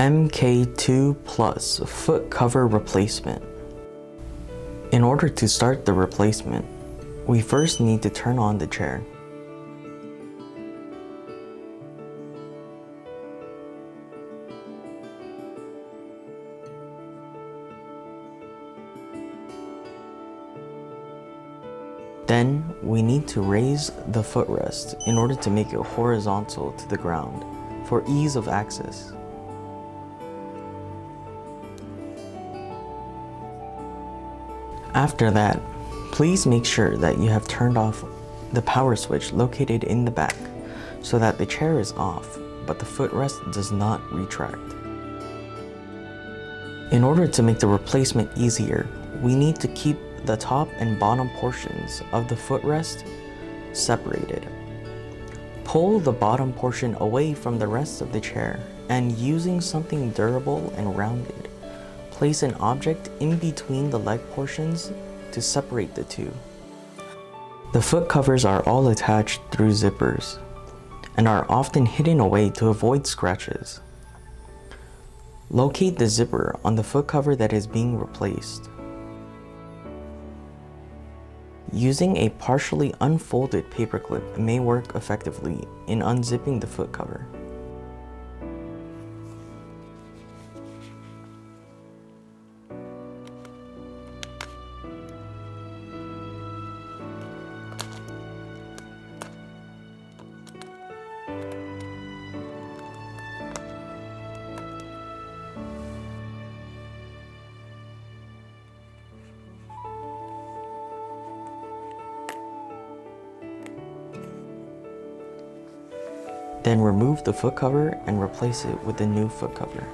MK-II PLUS foot cover replacement. In order to start the replacement, we first need to turn on the chair. Then, we need to raise the footrest in order to make it horizontal to the ground for ease of access. After that, please make sure that you have turned off the power switch located in the back so that the chair is off, but the footrest does not retract. In order to make the replacement easier, we need to keep the top and bottom portions of the footrest separated. Pull the bottom portion away from the rest of the chair and, using something durable and rounded, place an object in between the leg portions to separate the two. The foot covers are all attached through zippers and are often hidden away to avoid scratches. Locate the zipper on the foot cover that is being replaced. Using a partially unfolded paperclip may work effectively in unzipping the foot cover. Then remove the foot cover and replace it with the new foot cover.